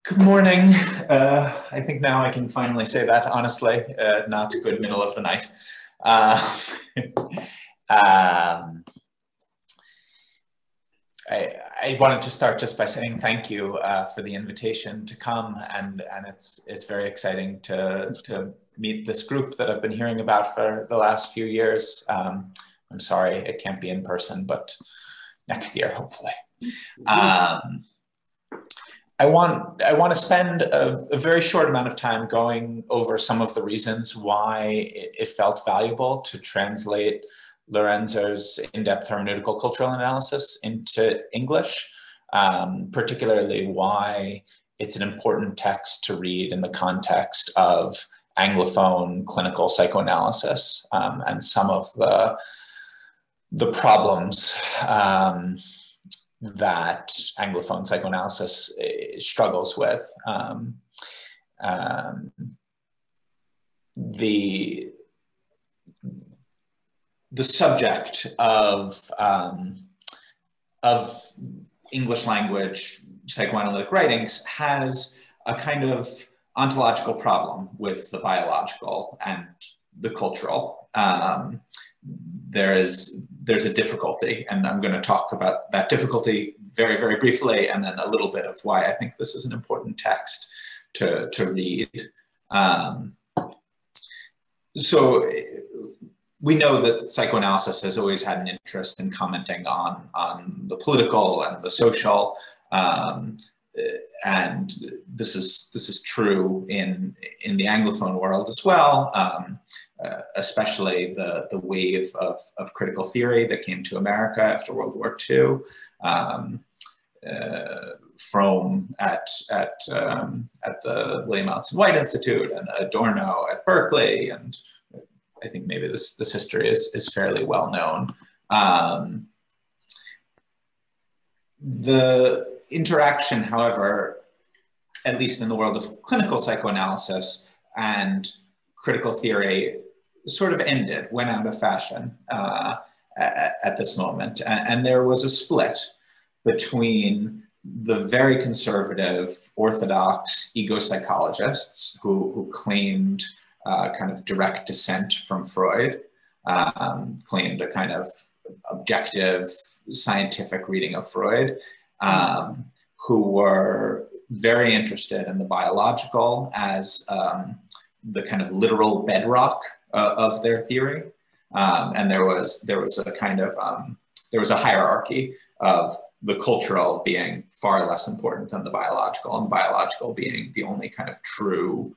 Good morning. I think now I can finally say that honestly, not good middle of the night. I wanted to start just by saying thank you for the invitation to come, and it's very exciting to meet this group that I've been hearing about for the last few years. I'm sorry it can't be in person, but next year hopefully. I want to spend a very short amount of time going over some of the reasons why it felt valuable to translate Lorenzer's in-depth hermeneutical cultural analysis into English, particularly why it's an important text to read in the context of Anglophone clinical psychoanalysis, and some of the problems that Anglophone psychoanalysis struggles with. The subject of English language psychoanalytic writings has a kind of ontological problem with the biological and the cultural. There's a difficulty, and I'm going to talk about that difficulty very, very briefly, and then a little bit of why I think this is an important text to read. So we know that psychoanalysis has always had an interest in commenting on the political and the social, and this is true in the Anglophone world as well. Especially the wave of critical theory that came to America after World War II. Fromm at the William Allen White Institute, and Adorno at Berkeley, and I think maybe this history is fairly well known. The interaction, however, at least in the world of clinical psychoanalysis and critical theory, sort of ended, went out of fashion at this moment. And there was a split between the very conservative, orthodox ego psychologists who claimed kind of direct descent from Freud, claimed a kind of objective scientific reading of Freud, who were very interested in the biological as the kind of literal bedrock of their theory, and there was a kind of there was a hierarchy of the cultural being far less important than the biological, and the biological being the only kind of true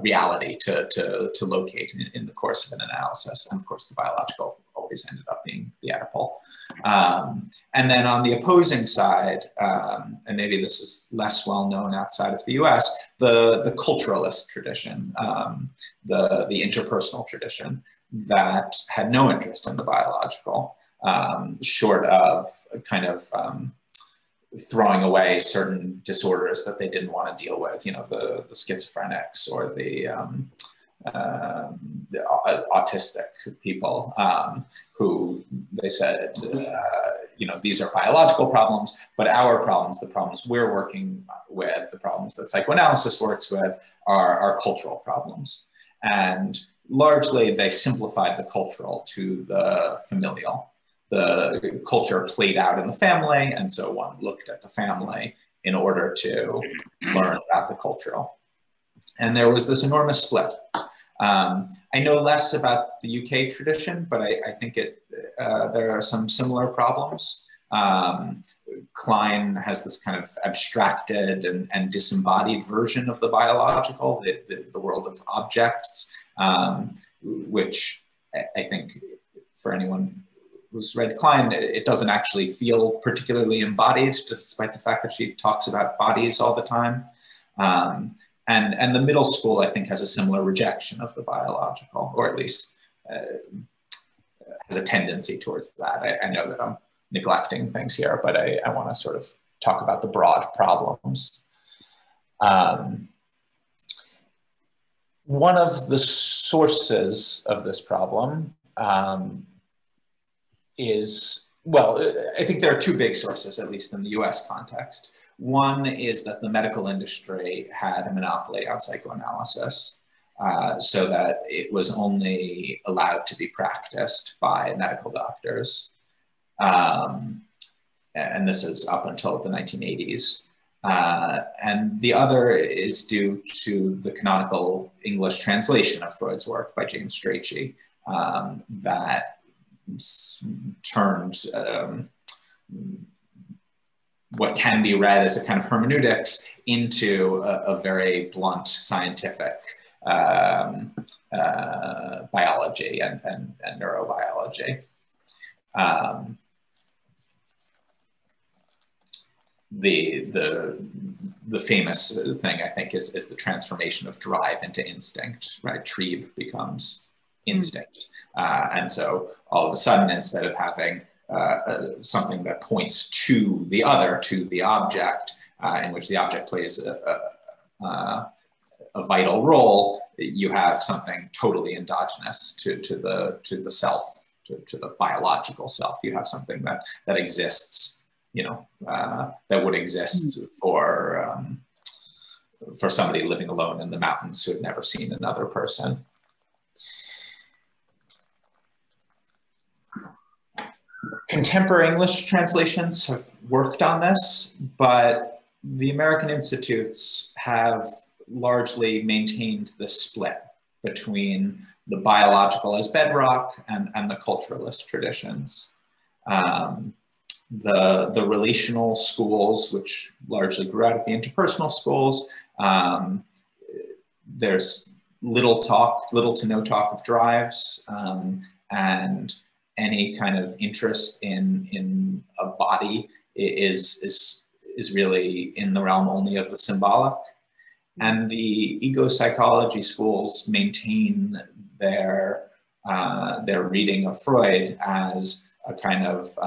reality to locate in the course of an analysis. And of course, the biological always ended up being the Oedipal. And then on the opposing side, and maybe this is less well known outside of the US, the culturalist tradition, the interpersonal tradition that had no interest in the biological, short of kind of throwing away certain disorders that they didn't want to deal with, you know, the schizophrenics or the autistic people, who they said, you know, these are biological problems, but our problems, the problems we're working with, the problems that psychoanalysis works with, are cultural problems. And largely they simplified the cultural to the familial. The culture played out in the family, and so one looked at the family in order to learn about the cultural. And there was this enormous split. I know less about the UK tradition, but I think there are some similar problems. Klein has this kind of abstracted and disembodied version of the biological, the world of objects, which I think for anyone who's read Klein, it doesn't actually feel particularly embodied, despite the fact that she talks about bodies all the time. And the middle school, I think, has a similar rejection of the biological, or at least has a tendency towards that. I know that I'm neglecting things here, but I want to sort of talk about the broad problems. One of the sources of this problem is, well, I think there are two big sources, at least in the US context. One is that the medical industry had a monopoly on psychoanalysis, so that it was only allowed to be practiced by medical doctors. And this is up until the 1980s. And the other is due to the canonical English translation of Freud's work by James Strachey, that turned what can be read as a kind of hermeneutics into a very blunt scientific biology and neurobiology. The famous thing, I think, is the transformation of drive into instinct, right? Trieb becomes instinct. And so all of a sudden, instead of having something that points to the other, to the object, in which the object plays a vital role, you have something totally endogenous to the self, to the biological self. You have something that exists, you know, that would exist for somebody living alone in the mountains who had never seen another person. Contemporary English translations have worked on this, but the American institutes have largely maintained the split between the biological as bedrock and the culturalist traditions. The relational schools, which largely grew out of the interpersonal schools, there's little to no talk of drives, and any kind of interest in a body is really in the realm only of the symbolic. And the ego psychology schools maintain their reading of Freud as a kind of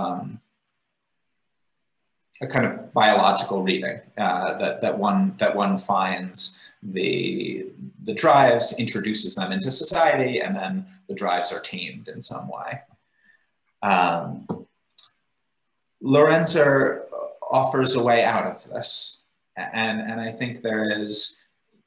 biological reading, that one finds the drives, introduces them into society, and then the drives are tamed in some way. Lorenzer offers a way out of this, and I think there is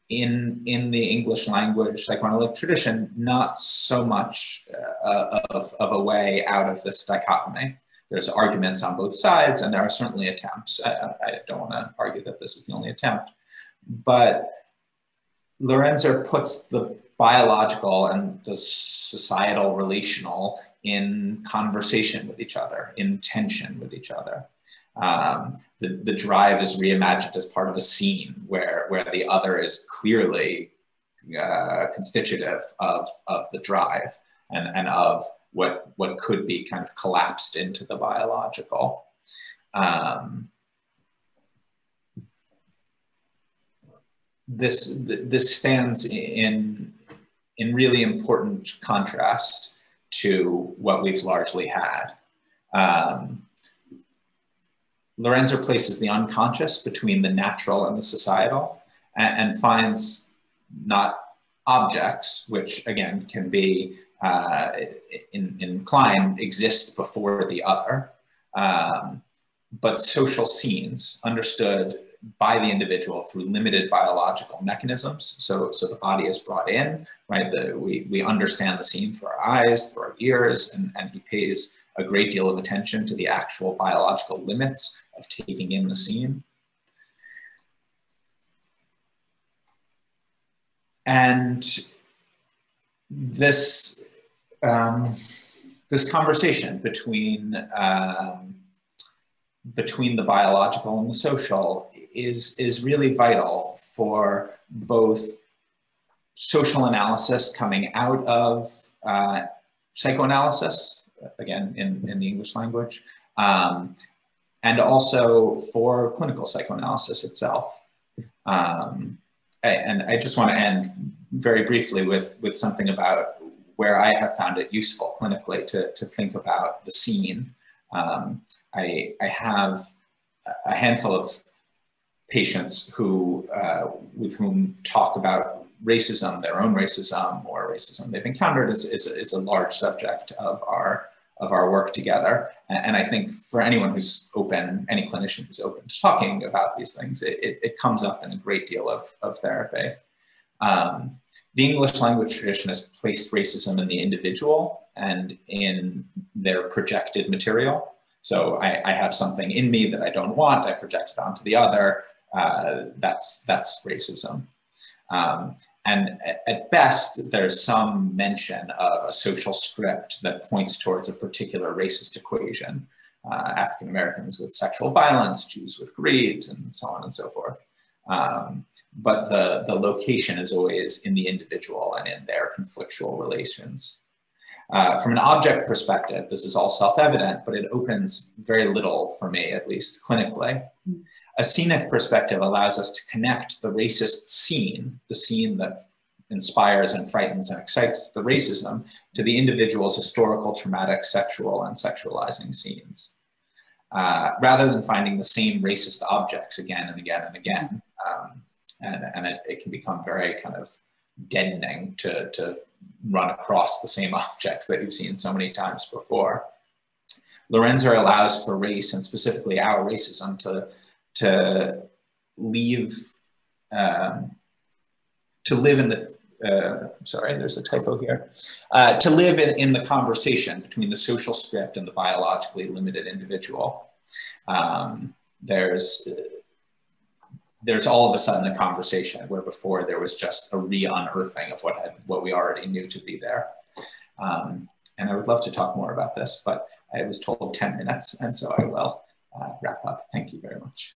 in the English language psychoanalytic tradition not so much of a way out of this dichotomy. There's arguments on both sides, and there are certainly attempts. I don't want to argue that this is the only attempt, but Lorenzer puts the biological and the societal relational in conversation with each other, in tension with each other. The drive is reimagined as part of a scene where the other is clearly constitutive of the drive and of what could be kind of collapsed into the biological. This stands in really important contrast to what we've largely had. Lorenzer places the unconscious between the natural and the societal, and finds not objects, which again can be in Klein exist before the other, but social scenes understood by the individual through limited biological mechanisms. So the body is brought in, right? We understand the scene through our eyes, through our ears, and he pays a great deal of attention to the actual biological limits of taking in the scene. And this conversation between the biological and the social is really vital for both social analysis coming out of psychoanalysis, again, in the English language, and also for clinical psychoanalysis itself. And I just want to end very briefly with something about where I have found it useful clinically to think about the scene. I have a handful of patients who, with whom talk about racism, their own racism, or racism they've encountered is a large subject of our of our work together. And I think for anyone who's open, any clinician who's open to talking about these things, it comes up in a great deal of therapy. The English language tradition has placed racism in the individual and in their projected material. So I have something in me that I don't want, I project it onto the other, that's racism. And at best, there's some mention of a social script that points towards a particular racist equation. African Americans with sexual violence, Jews with greed, and so on and so forth. But the location is always in the individual and in their conflictual relations. From an object perspective, this is all self-evident, but it opens very little for me, at least clinically. A scenic perspective allows us to connect the racist scene, the scene that inspires and frightens and excites the racism, to the individual's historical, traumatic, sexual, and sexualizing scenes, rather than finding the same racist objects again and again and again. And it can become very kind of deadening to run across the same objects that you've seen so many times before. Lorenzer allows for race, and specifically our racism, to live in the, sorry, there's a typo here, to live in the conversation between the social script and the biologically limited individual. There's all of a sudden a conversation where before there was just a re-unearthing of what we already knew to be there. And I would love to talk more about this, but I was told 10 minutes, and so I will wrap up. Thank you very much.